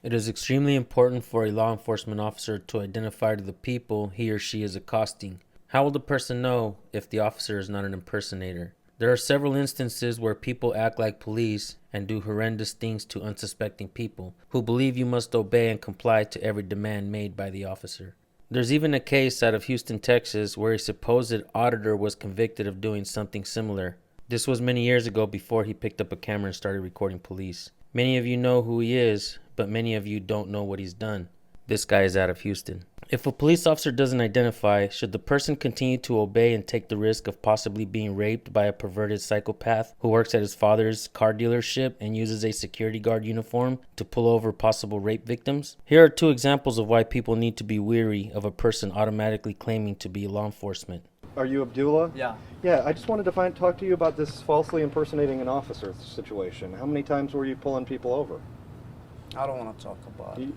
It is extremely important for a law enforcement officer to identify the people he or she is accosting. How will the person know if the officer is not an impersonator? There are several instances where people act like police and do horrendous things to unsuspecting people who believe you must obey and comply to every demand made by the officer. There's even a case out of Houston, Texas, where a supposed auditor was convicted of doing something similar. This was many years ago before he picked up a camera and started recording police. Many of you know who he is, but many of you don't know what he's done. This guy is out of Houston. If a police officer doesn't identify, should the person continue to obey and take the risk of possibly being raped by a perverted psychopath who works at his father's car dealership and uses a security guard uniform to pull over possible rape victims? Here are two examples of why people need to be wary of a person automatically claiming to be law enforcement. Are you Abdullah? Yeah. Yeah, I just wanted to talk to you about this falsely impersonating an officer situation. How many times were you pulling people over? I don't want to talk about it.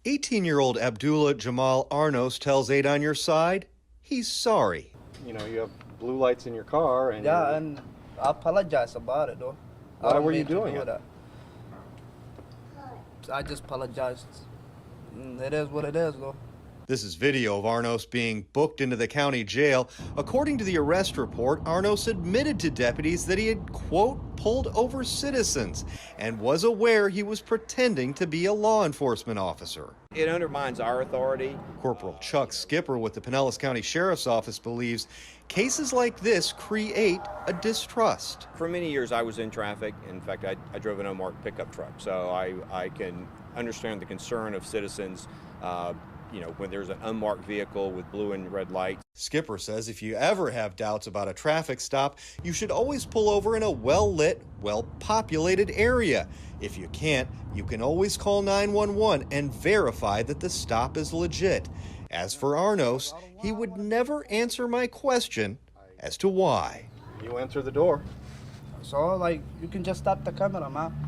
18-year-old Abdullah Jamal Arnos tells 8 on Your Side he's sorry. You know, you have blue lights in your car and... Yeah, and I apologize about it, though. Why were you doing it? I just apologized. It is what it is, though. This is video of Arnos being booked into the county jail. According to the arrest report, Arnos admitted to deputies that he had, quote, pulled over citizens and was aware he was pretending to be a law enforcement officer. It undermines our authority. Corporal Chuck Skipper with the Pinellas County Sheriff's Office believes cases like this create a distrust. For many years, I was in traffic. In fact, I drove an unmarked pickup truck, so I can understand the concern of citizens when there's an unmarked vehicle with blue and red lights. Skipper says if you ever have doubts about a traffic stop, you should always pull over in a well-lit, well-populated area. If you can't, you can always call 911 and verify that the stop is legit. As for Arnos, he would never answer my question as to why. You answer the door. So, you can just stop the camera, man.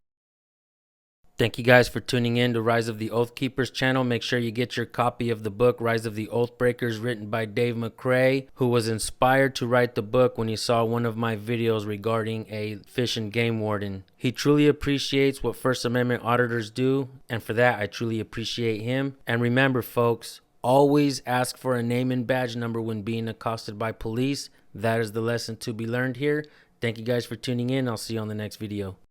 Thank you guys for tuning in to Rise of the Oath Keepers channel. Make sure you get your copy of the book Rise of the Oath Breakers, written by Dave McCrae, who was inspired to write the book when he saw one of my videos regarding a fish and game warden. He truly appreciates what First Amendment auditors do, and for that I truly appreciate him. And remember, folks, always ask for a name and badge number when being accosted by police. That is the lesson to be learned here. Thank you guys for tuning in. I'll see you on the next video.